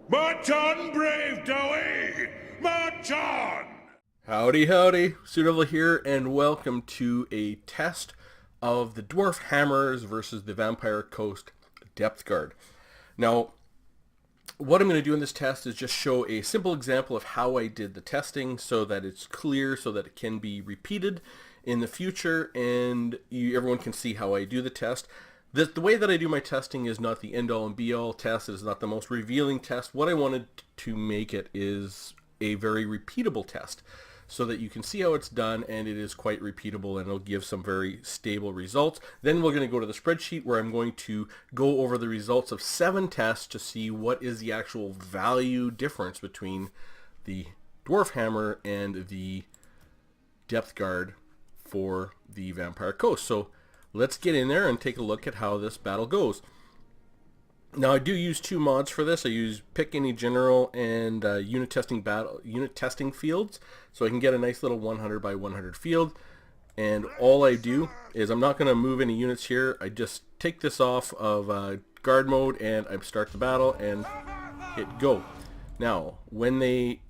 March on, brave Dowie! March on! Howdy, howdy. Sudevil here, and welcome to a test of the Dwarf Hammers versus the Vampire Coast Depth Guard. Now, what I'm going to do in this test is just show a simple example of how I did the testing so that it's clear, so that it can be repeated in the future, and everyone can see how I do the test. The way that I do my testing is not the end-all and be-all test. It is not the most revealing test. What I wanted to make it is a very repeatable test so that you can see how it's done, and it is quite repeatable, and it'll give some very stable results. Then we're going to go to the spreadsheet where I'm going to go over the results of 7 tests to see what is the actual value difference between the Dwarf Hammer and the Depth Guard for the Vampire Coast. So let's get in there and take a look at how this battle goes. Now, I do use 2 mods for this. I use Pick Any General and unit testing fields, so I can get a nice little 100 by 100 field. And all I do is, I'm not going to move any units here. I just take this off of guard mode and I start the battle and hit go. Now, when they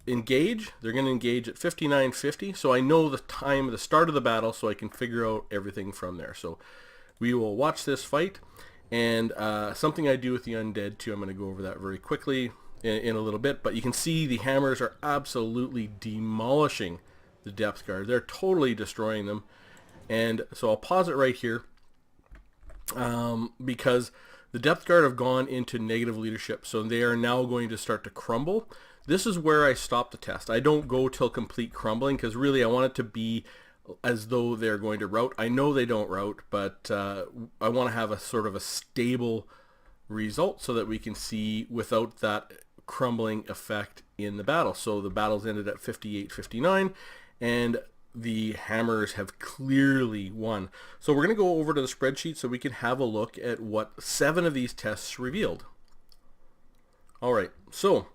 engage, they're going to engage at 59:50, so I know the time, the start of the battle, so I can figure out everything from there. So we will watch this fight, and something I do with the undead too, I'm going to go over that very quickly in a little bit, but you can see the hammers are absolutely demolishing the Depth Guard. They're totally destroying them, and so I'll pause it right here because the Depth Guard have gone into negative leadership, so they are now going to start to crumble. This is where I stop the test. I don't go till complete crumbling because really I want it to be as though they're going to rout. I know they don't rout, but I want to have a sort of a stable result so that we can see without that crumbling effect in the battle. So the battle's ended at 58-59, and the hammers have clearly won. So we're going to go over to the spreadsheet so we can have a look at what 7 of these tests revealed. Alright, so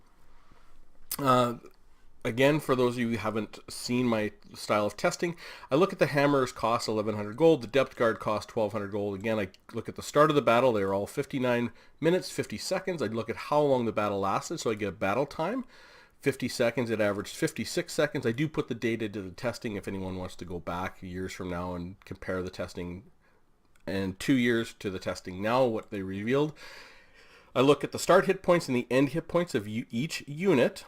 again, for those of you who haven't seen my style of testing, I look at the hammers cost 1100 gold, the Depth Guard cost 1200 gold. Again, I look at the start of the battle. They're all 59 minutes, 50 seconds. I look at how long the battle lasted, so I get a battle time. 50 seconds, it averaged 56 seconds. I do put the data to the testing if anyone wants to go back years from now and compare the testing and 2 years to the testing now, what they revealed. I look at the start hit points and the end hit points of each unit,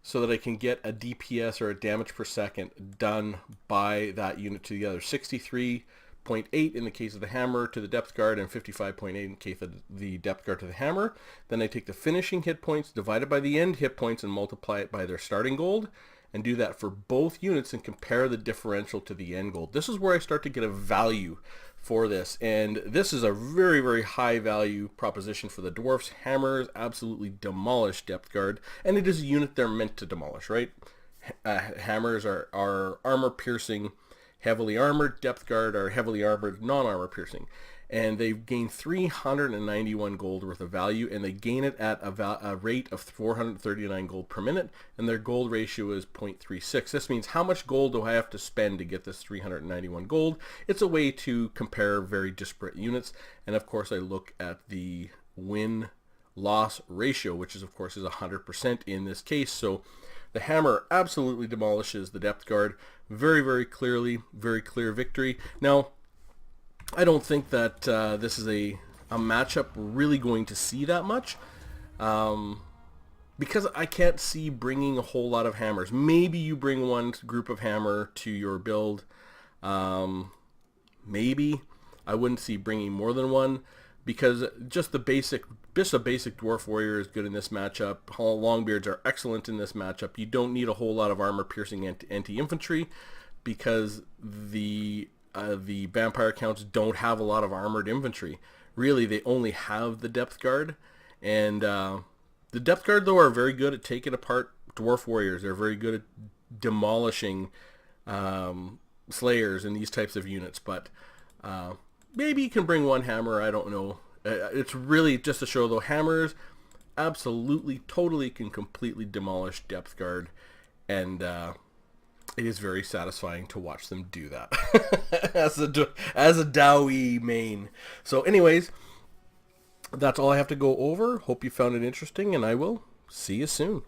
so that I can get a DPS or a damage per second done by that unit to the other. 63.8 in the case of the hammer to the Depth Guard, and 55.8 in the case of the Depth Guard to the hammer. Then I take the finishing hit points divided by the end hit points and multiply it by their starting gold, and do that for both units and compare the differential to the end gold. This is where I start to get a value for this, and this is a very, very high value proposition for the dwarfs. Hammers absolutely demolish Depth Guard, and it is a unit they're meant to demolish, right? Hammers are armor piercing, heavily armored. Depth Guard are heavily armored, non-armor piercing, and they've gained 391 gold worth of value, and they gain it at a rate of 439 gold per minute, and their gold ratio is 0.36. This means how much gold do I have to spend to get this 391 gold? It's a way to compare very disparate units, and of course I look at the win-loss ratio, which is of course is 100% in this case. So the hammer absolutely demolishes the Depth Guard very, very clearly, very clear victory. Now, I don't think that this is a matchup we're really going to see that much, because I can't see bringing a whole lot of hammers. Maybe you bring one group of hammer to your build. Maybe. I wouldn't see bringing more than one, because just a basic dwarf warrior is good in this matchup. Longbeards are excellent in this matchup. You don't need a whole lot of armor piercing anti-infantry, because the vampire counts don't have a lot of armored infantry. Really, they only have the Depth Guard, and the Depth Guard though are very good at taking apart dwarf warriors. They're very good at demolishing slayers and these types of units, but maybe you can bring one hammer, I don't know. It's really just to show though, hammers absolutely, totally can completely demolish Depth Guard, and it is very satisfying to watch them do that as a Dowie main. So anyways, that's all I have to go over. Hope you found it interesting, and I will see you soon.